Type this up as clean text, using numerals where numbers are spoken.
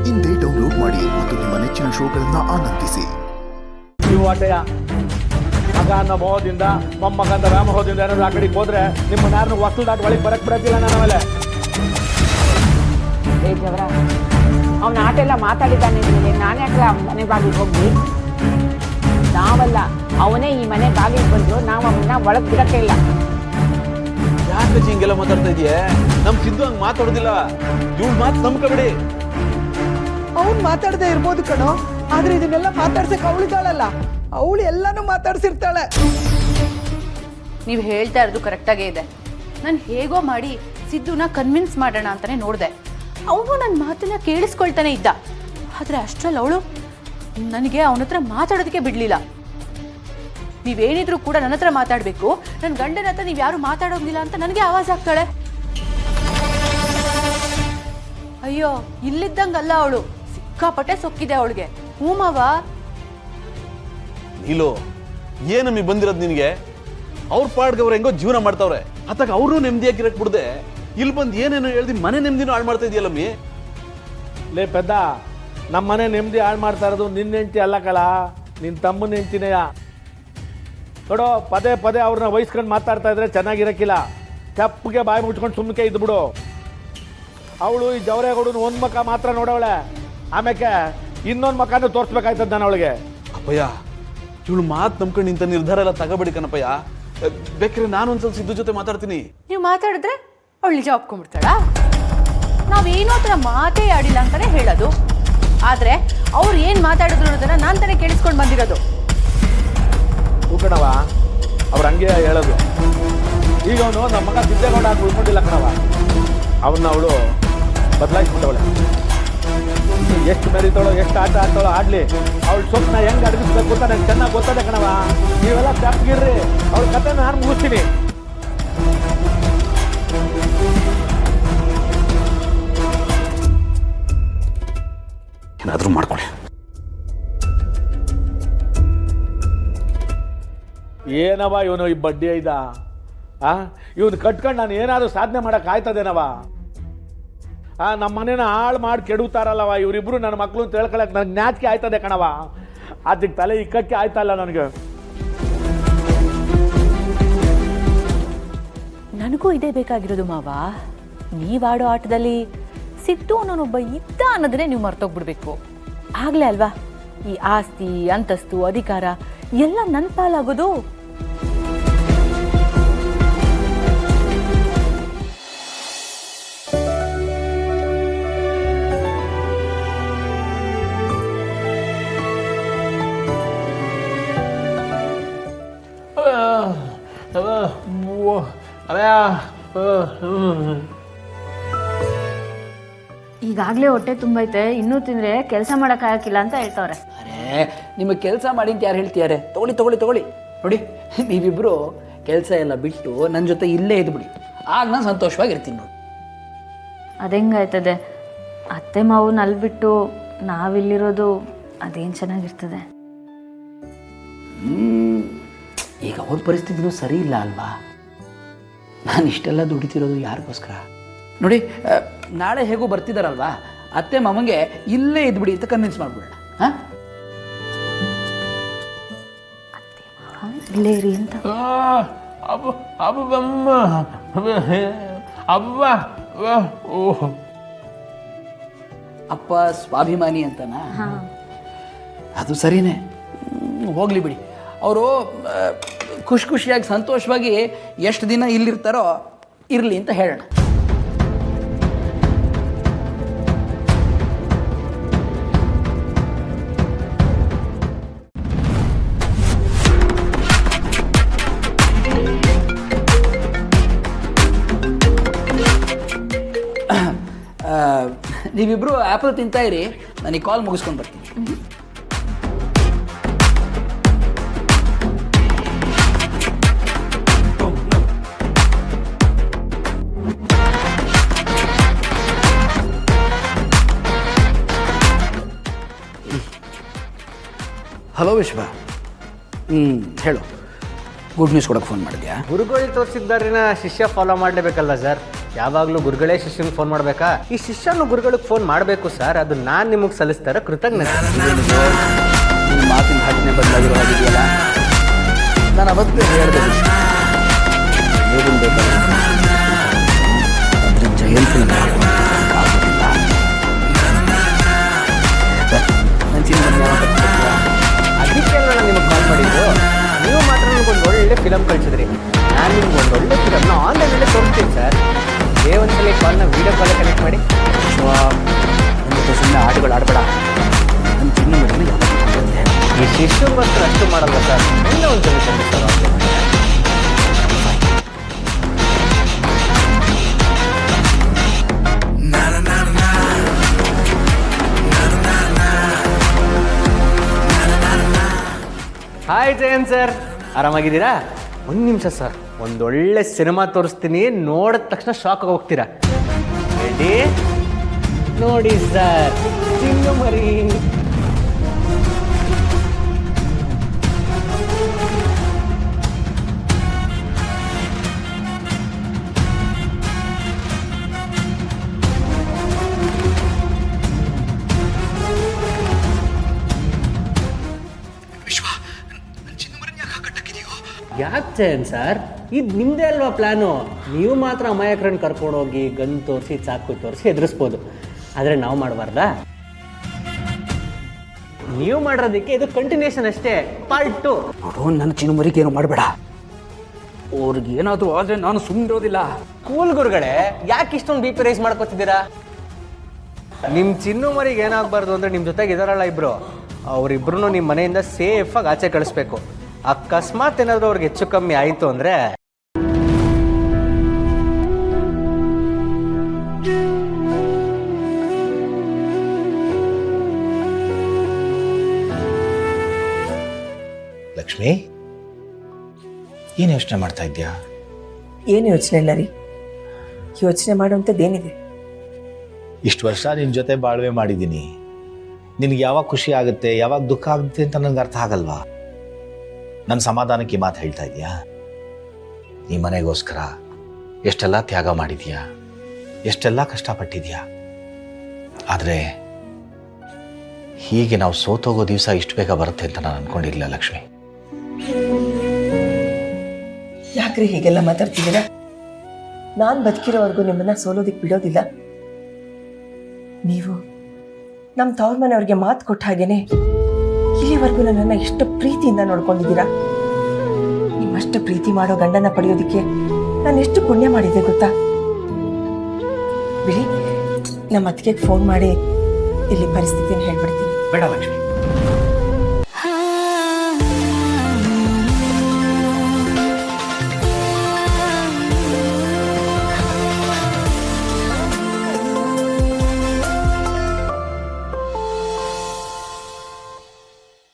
ಇಂದೇ ಡೌನ್ಲೋಡ್ ಮಾಡಿ ಮತ್ತು ನಿಮ್ಮ ನೆಚ್ಚಿನ ಶೋಗಳನ್ನು ಆನಂದಿಸಿ. ಮಗ ಅನ್ನೋ ಮೋಹದಿಂದ ಮೊಮ್ಮಗ ಅಂತ ವ್ಯಾಮೋಹದಿಂದ ಏನಾದ್ರು ಆ ಕಡೆಗೆ ಹೋದ್ರೆ ನಿಮ್ಮನ್ನ ಯಾರನ್ನು ವಸ್ತು ದಾಟ್ ಒಳಗೆ ಬರಕ್ ಬಿಡಕ್ಕಿಲ್ಲ ನನ್ನ ಮೇಲೆ. ಜವರ ಅವನ ಆಟ ಎಲ್ಲ ಮಾತಾಡಿದ್ದಾನೆ. ನಾನು ಯಾಕೆ ಮನೆ ಬಾಗಿಲಿಗೆ ಹೋಗಿ? ನಾವಲ್ಲ, ಅವನೇ ಈ ಮನೆ ಬಾಗಿಲಿಗೆ ಬಂದು ನಾವು ಅವನ್ನ ಒಳಗೆ ಬಿಡಕ್ಕೆ ಇಲ್ಲ. ಯಾಕೆ ಹಿಂಗೆಲ್ಲ ಮಾತಾಡ್ತಾ ಇದೆಯೇ? ನಮ್ ಸಿದ್ದು ಹಂಗೆ ಮಾತಾಡೋದಿಲ್ಲ. ಇವಳು ಮಾತು ನಂಬ್ಕೊಬೇಡಿ. ಅವ್ನು ಮಾತಾಡದೆ ಇರ್ಬೋದು ಕಣೋ, ಆದ್ರೆ ಇದನ್ನೆಲ್ಲ ಮಾತಾಡ್ಸಕ್ ಅವಳಿದ್ದಾಳಲ್ಲ, ಅವಳು ಎಲ್ಲಾನು ಮಾತಾಡ್ಸಿರ್ತಾಳೆ. ನೀವು ಹೇಳ್ತಾ ಇರೋದು ಕರೆಕ್ಟಾಗೇ ಇದೆ. ನಾನು ಹೇಗೋ ಮಾಡಿ ಸಿದ್ದುನ ಕನ್ವಿನ್ಸ್ ಮಾಡೋಣ ಅಂತಾನೆ ನೋಡಿದೆ. ಅವನು ನನ್ನ ಮಾತನ್ನ ಕೇಳಿಸ್ಕೊಳ್ತಾನೆ ಇದ್ದ. ಆದರೆ ಅಷ್ಟರಲ್ಲಿ ಅವಳು ನನಗೆ ಅವನ ಹತ್ರ ಮಾತಾಡೋದಕ್ಕೆ ಬಿಡಲಿಲ್ಲ. ನೀವೇನಿದ್ರು ಕೂಡ ನನ್ನ ಹತ್ರ ಮಾತಾಡಬೇಕು, ನನ್ನ ಗಂಡನ ಹತ್ರ ನೀವು ಯಾರು ಮಾತಾಡೋಂಗಿಲ್ಲ ಅಂತ ನನಗೆ ಆವಾಜ್ ಆಗ್ತಾಳೆ. ಅಯ್ಯೋ, ಇಲ್ಲಿದ್ದಂಗಲ್ಲ ಅವಳು, ಸಿಕ್ಕಾಪಟ್ಟೆ ಸೊಕ್ಕಿದೆ ಅವಳಿಗೆ. ಹ್ಞೂ ಮಾವ. ನೀಲೋ, ಏನಮ್ಮಿ ಬಂದಿರೋದು ನಿನಗೆ? ಅವ್ರ ಪಾಡ್ಗೆ ಅವ್ರು ಹೆಂಗೋ ಜೀವನ ಮಾಡ್ತಾವ್ರೆ, ಅತ್ತಾಗ ಅವರು ನೆಮ್ಮದಿಯಾಗಿರಕ್ ಬಿಡದೆ ಇಲ್ಲಿ ಬಂದು ಏನೇನೋ ಹೇಳ್ದಿ ಮನೆ ನೆಮ್ಮದಿನೂ ಹಾಳು ಮಾಡ್ತಾ ಇದೆಯಲ್ಲಮ್ಮಿ. ಲೇ ಪೆದ್ದ, ನಮ್ಮ ಮನೆ ನೆಮ್ಮದಿ ಹಾಳು ಮಾಡ್ತಾ ಇರೋದು ನಿನ್ನ ಹೆಂಡತಿ ಅಲ್ಲ ಕಳ, ನಿನ್ನ ತಮ್ಮನ ಹೆಂಡತಿನೇಯ. ನೋಡೋ, ಪದೇ ಪದೇ ಅವ್ರನ್ನ ವಹಿಸ್ಕೊಂಡು ಮಾತಾಡ್ತಾ ಇದ್ರೆ ಚೆನ್ನಾಗಿರಕ್ಕಿಲ್ಲ. ಚಪ್ಪಗೆ ಬಾಯಿ ಮುಚ್ಕೊಂಡು ಸುಮ್ಮನೆ ಇದ್ಬಿಡು. ಅವಳು ಈ ಜವರೇಗೌಡನ ಒಂದು ಮಕ ಮಾತ್ರ ನೋಡವಳೆ, ಆಮೇಲೆ ಇನ್ನೊಂದು ಮಕನೂ ತೋರಿಸ್ಬೇಕಾಯ್ತದ ನಾನು ಅವಳಿಗೆ. ಅಪ್ಪಯ್ಯ, ಇವಳು ಮಾತು ನಂಬ್ಕೊಂಡು ನಿಂತ ನಿರ್ಧಾರ ಎಲ್ಲ ತಗೋಬೇಡಿ ಕಣಪ್ಪಯ್ಯ. ಬೇಕಾದ್ರೆ ನಾನು ಒಂದ್ಸಲ ಸಿದ್ದು ಜೊತೆ ಮಾತಾಡ್ತೀನಿ. ನೀವು ಮಾತಾಡಿದ್ರೆ ಅವಳು ನಿಜ ಒಪ್ಕೊಂಡ್ಬಿಡ್ತಾಳ? ನಾವೇನೋ ಥರ ಮಾತೇ ಆಡಿಲ್ಲ ಅಂತಾನೆ ಹೇಳೋದು. ಆದರೆ ಅವ್ರು ಏನು ಮಾತಾಡಿದ್ರು ಅನ್ನೋದನ್ನ ನಾನು ತಾನೇ ಕೇಳಿಸ್ಕೊಂಡು ಬಂದಿರೋದು. ಕಣವ, ಅವ್ರು ಹಂಗೆ ಹೇಳೋದು. ಈಗ ಅವನು ನಮ್ಮ ಮಗ ಸಿದ್ದೇಗೌಡ ಅಂತ ಉಳ್ಕೊಂಡಿಲ್ಲ ಕಣವ, ಅವನ್ನ ಅವಳು ಬದಲಾಯಿಸ್ಬಿಟ್ಟವಳೆ. ಎಷ್ಟು ಮೆರಿತಾಳೋ, ಎಷ್ಟು ಆಟ ಆಡ್ತಾಳೋ ಆಡ್ಲಿ, ಅವಳು ಸೊಪ್ಪನ್ನ ಹೆಂಗೆ ಅಡಗಿಸ್ಬೇಕು ಅಂತ ನಂಗೆ ಚೆನ್ನಾಗಿ ಗೊತ್ತದೆ ಕಣವ. ನೀವೆಲ್ಲ ತಪ್ಪಿಗಿರ್ರಿ, ಅವಳ ಕತೆ ನಾನು ಮುಗಿಸ್ತೀನಿ. ಏನಾದರೂ ಮಾಡ್ಕೊಳ್ಳಿ. ಏನವ ಇವನು ಈ ಬಡ್ಡಿ ಐದ? ಇವನು ಕಟ್ಕೊಂಡು ನಾನು ಏನಾದರೂ ಸಾಧನೆ ಮಾಡಕ್ ಆಯ್ತದೇನವ? ನಮ್ಮ ಮನೇನ ಹಾಳು ಮಾಡಿ ಕೆಡುತ್ತಾರಲ್ಲವ ಇವರಿಬ್ರು ನನ್ನ ಮಕ್ಕಳು ಅಂತ ಹೇಳ್ಕೊಳಕ್ ನನಗೆ ಜ್ಞಾತಿಕೆ ಆಯ್ತದೆ ಕಣವ. ಅದಕ್ಕೆ ತಲೆ ಇಕ್ಕಕ್ಕೆ ಆಯ್ತಲ್ಲ ನನಗೆ. ನನಗೂ ಇದೇ ಬೇಕಾಗಿರೋದು ಮಾವ. ನೀವಾಡೋ ಆಟದಲ್ಲಿ ಸಿದ್ದು ಅನ್ನೋನೊಬ್ಬ ಇದ್ದ ಅನ್ನೋದನ್ನೇ ನೀವು ಮರ್ತೋಗ್ಬಿಡ್ಬೇಕು. ಆಗ್ಲೇ ಅಲ್ವಾ ಈ ಆಸ್ತಿ, ಅಂತಸ್ತು, ಅಧಿಕಾರ ಎಲ್ಲ ನನ್ನ ಪಾಲಾಗೋದು. ಈಗಾಗಲೇ ಹೊಟ್ಟೆ ತುಂಬೈತೆ, ಇನ್ನೂ ತಿಂದರೆ ಕೆಲಸ ಮಾಡೋಕ್ಕಾಗಕ್ಕಿಲ್ಲ ಅಂತ ಹೇಳ್ತವ್ರೆ. ಅರೇ, ನಿಮಗೆ ಕೆಲಸ ಮಾಡಿ ಅಂತ ಯಾರು ಹೇಳ್ತಿದ್ದಾರೆ? ತಗೊಳ್ಳಿ ನೋಡಿ, ನೀವಿಬ್ಬರು ಕೆಲಸ ಎಲ್ಲ ಬಿಟ್ಟು ನನ್ನ ಜೊತೆ ಇಲ್ಲೇ ಇದ್ಬಿಡಿ, ಆಗ ನಾನು ಸಂತೋಷವಾಗಿರ್ತೀನಿ ನೋಡಿ. ಅದೆಂಗಾಯ್ತದೆ? ಅತ್ತೆ ಮಾವನ್ನ ಅಲ್ಲಿ ಬಿಟ್ಟು ನಾವಿಲ್ಲಿರೋದು ಅದೇನು ಚೆನ್ನಾಗಿರ್ತದೆ? ಈಗ ಅವ್ರ ಪರಿಸ್ಥಿತಿನೂ ಸರಿ ಇಲ್ಲ ಅಲ್ವಾ? ನಾನು ಇಷ್ಟೆಲ್ಲ ದುಡಿತಿರೋದು ಯಾರಿಗೋಸ್ಕರ ನೋಡಿ. ನಾಳೆ ಹೇಗೂ ಬರ್ತಿದ್ದಾರಲ್ವಾ, ಅತ್ತೆ ಮಾಮಂಗೆ ಇಲ್ಲೇ ಇದ್ಬಿಡಿ ಅಂತ ಕನ್ವಿನ್ಸ್ ಮಾಡ್ಬಿಡೋಣ. ಹಾಂ, ಇಲ್ಲೇ ಇರಿ ಅಂತ. ಅಪ್ಪ ಸ್ವಾಭಿಮಾನಿ ಅಂತನಾ? ಅದು ಸರಿನೇ, ಹೋಗ್ಲಿ ಬಿಡಿ. ಅವರು ಖುಷಿಯಾಗಿ ಸಂತೋಷವಾಗಿ ಎಷ್ಟು ದಿನ ಇಲ್ಲಿರ್ತಾರೋ ಇರಲಿ ಅಂತ ಹೇಳೋಣ. ನೀವಿಬ್ಬರು ಆ್ಯಪಲ್ ತಿಂತಾ ಇರಿ, ನನಗೆ ಕಾಲ್ ಮುಗಿಸ್ಕೊಂಡು ಬರ್ತೀನಿ. ಹಲೋ ವಿಶ್ವ, ಹೇಳು, ಗುಡ್ ನ್ಯೂಸ್ ಕೊಡೋಕೆ ಫೋನ್ ಮಾಡಿದ್ಯಾ? ಗುರುಗಳಿಗೆ ತೋರಿಸಿದ್ದಾರಿನ ಶಿಷ್ಯ ಫಾಲೋ ಮಾಡಲೇಬೇಕಲ್ಲ ಸರ್. ಯಾವಾಗಲೂ ಗುರುಗಳೇ ಶಿಷ್ಯನಿಗೆ ಫೋನ್ ಮಾಡಬೇಕಾ? ಈ ಶಿಷ್ಯನು ಗುರುಗಳಿಗೆ ಫೋನ್ ಮಾಡಬೇಕು ಸರ್. ಅದು ನಾನು ನಿಮಗೆ ಸಲ್ಲಿಸ್ತಾರ ಕೃತಜ್ಞತೆ. ನಿಮ್ಮ ಮಾತಿನ ಘಟನೆ ಬದಲಾಗಿರೋ ಹಾಗಿದೆಯಲ್ಲ. ನಾನು ಅವತ್ತೇ ಹೇಳಿದೆ ಬೇಕಲ್ಲ ಅದ್ರ ಜಯಂತಿ ಆಗೋದಿಲ್ಲ. ನನ್ನ ಚಿನ್ನ ಅದಕ್ಕೆ ನಾನು ನಿಮಗೆ ಕಾಲ್ ಮಾಡಿದ್ದು. ನೀವು ಮಾತ್ರ ನನಗೊಂದು ಒಳ್ಳೆ ಫಿಲಮ್ ಕಳಿಸಿದ್ರಿ. ನಾನು ನಿಮ್ಗೆ ಒಂದು ಒಳ್ಳೆ ಫಿಲಮ್ನ ಆನ್ಲೈನಲ್ಲಿ ತೋರಿಸ್ತೀನಿ ಸರ್. ಒಂದ್ಸಲ ಕಾಲ್ನ ವೀಡಿಯೋ ಕಾಲ್ ಕನೆಕ್ಟ್ ಮಾಡಿ. ಒಂದು ಸುಮ್ಮನೆ ಆಟಗಳು ಆಡಬೇಡ. ನನ್ನ ಚಿನ್ನ ಮರಿನ ಯಾವಾಗ ಈ ಶಿಶು ಮಾತ್ರ ಅಷ್ಟು ಮಾಡಲ್ಲ ಸರ್. ಎಲ್ಲ ಒಂದು ಸಲ ಸರ್ ಅವ್ರಿಗೆ. ಹಾಯ್ ಜಯಂತ್ ಸರ್, ಆರಾಮಾಗಿದ್ದೀರಾ? ಒಂದು ನಿಮಿಷ ಸರ್, ಒಂದೊಳ್ಳೆ ಸಿನಿಮಾ ತೋರಿಸ್ತೀನಿ. ನೋಡಿದ ತಕ್ಷಣ ಶಾಕ್ ಆಗಿ ಹೋಗ್ತೀರಾ. ರೆಡಿ? ನೋಡಿ ಸರ್, ಚಿನ್ನು ಮರಿ. ಯಾಕೆ ಜಯಂತ್ ಸರ್, ಇದು ನಿಮ್ಮದೇ ಅಲ್ವಾ ಪ್ಲ್ಯಾನು? ನೀವು ಮಾತ್ರ ಅಮಾಯಕರನ್ನು ಕರ್ಕೊಂಡೋಗಿ ಗನ್ ತೋರಿಸಿ ಚಾಕು ತೋರಿಸಿ ಎದುರಿಸ್ಬೋದು, ಆದರೆ ನಾವು ಮಾಡಬಾರ್ದಾ? ನೀವು ಮಾಡಿರೋದಕ್ಕೆ ಇದು ಕಂಟಿನ್ಯೂಷನ್ ಅಷ್ಟೇ, ಪಾರ್ಟ್ 2. ನೋಡು, ನನ್ನ ಚಿನ್ನ ಮರಿಗೆ ಏನು ಮಾಡಬೇಡ. ಅವ್ರಿಗೆ ಏನಾದರೂ ಆದರೆ ನಾನು ಸುಮ್ಮನಿರೋದಿಲ್ಲ. ಕೂಲ್ ಗುರುಗಳೇ, ಯಾಕೆ ಇಷ್ಟೊಂದು ಬಿ ಪಿ ರೈಸ್ ಮಾಡ್ಕೊತಿದ್ದೀರಾ? ನಿಮ್ಮ ಚಿನ್ನು ಮರಿಗೆ ಏನಾಗಬಾರ್ದು ಅಂದರೆ ನಿಮ್ಮ ಜೊತೆಗೆ ಇದಾರಲ್ಲ ಇಬ್ಬರು, ಅವರಿಬ್ಬರೂ ನಿಮ್ಮ ಮನೆಯಿಂದ ಸೇಫಾಗಿ ಆಚೆ ಕಳಿಸ್ಬೇಕು. ಅಕಸ್ಮಾತ್ ಏನಾದರೂ ಅವ್ರಿಗೆ ಹೆಚ್ಚು ಕಮ್ಮಿ ಆಯಿತು ಅಂದರೆ ಲಕ್ಷ್ಮಿ, ಏನು ಯೋಚನೆ ಮಾಡ್ತಾ ಇದ್ಯಾ? ಏನು ಯೋಚನೆ ಇಲ್ಲ ರೀ. ಯೋಚನೆ ಮಾಡುವಂಥದ್ದೇನಿದೆ? ಇಷ್ಟು ವರ್ಷ ನಿನ್ನ ಜೊತೆ ಬಾಳ್ವೆ ಮಾಡಿದ್ದೀನಿ. ನಿನಗೆ ಯಾವಾಗ ಖುಷಿ ಆಗುತ್ತೆ, ಯಾವಾಗ ದುಃಖ ಆಗುತ್ತೆ ಅಂತ ನನಗೆ ಅರ್ಥ ಆಗಲ್ವಾ? ನನ್ನ ಸಮಾಧಾನಕ್ಕೆ ಈ ಮಾತು ಹೇಳ್ತಾ ಇದೆಯಾ? ಈ ಮನೆಗೋಸ್ಕರ ಎಷ್ಟೆಲ್ಲ ತ್ಯಾಗ ಮಾಡಿದ್ಯಾ, ಎಷ್ಟೆಲ್ಲ ಕಷ್ಟಪಟ್ಟಿದ್ಯಾ. ಆದರೆ ಹೀಗೆ ನಾವು ಸೋತೋಗೋ ದಿವಸ ಇಷ್ಟು ಬೇಗ ಬರುತ್ತೆ ಅಂತ ನಾನು ಅಂದ್ಕೊಂಡಿರಲಿಲ್ಲ ಲಕ್ಷ್ಮಿ. ಯಾಕ್ರಿ ಹೀಗೆಲ್ಲ ಮಾತಾಡ್ತಿದ್ದೀರಾ? ನಾನು ಬದುಕಿರೋವರೆಗೂ ನಿಮ್ಮನ್ನ ಸೋಲೋದಿಕ್ಕೆ ಬಿಡೋದಿಲ್ಲ. ನೀವು ನಮ್ಮ ತವ್ರ ಮನೆಯವ್ರಿಗೆ ಮಾತು ಕೊಟ್ಟ ಹಾಗೇನೆ ಇಲ್ಲಿವರೆಗೂ ನನ್ನನ್ನು ಎಷ್ಟು ಪ್ರೀತಿಯಿಂದ ನೋಡ್ಕೊಂಡಿದ್ದೀರಾ. ನಿಮ್ಮಷ್ಟು ಪ್ರೀತಿ ಮಾಡೋ ಗಂಡನ ಪಡೆಯೋದಿಕ್ಕೆ ನಾನು ಎಷ್ಟು ಪುಣ್ಯ ಮಾಡಿದ್ದೆ ಗೊತ್ತಾ? ಬಿಡಿ, ನಮ್ಮ ಅತ್ತಿಗೆಗೆ ಫೋನ್ ಮಾಡಿ ಇಲ್ಲಿ ಪರಿಸ್ಥಿತಿನ ಹೇಳ್ಬಿಡ್ತೀನಿ. ಬೇಡ ಲಕ್ಷ್ಮಿ,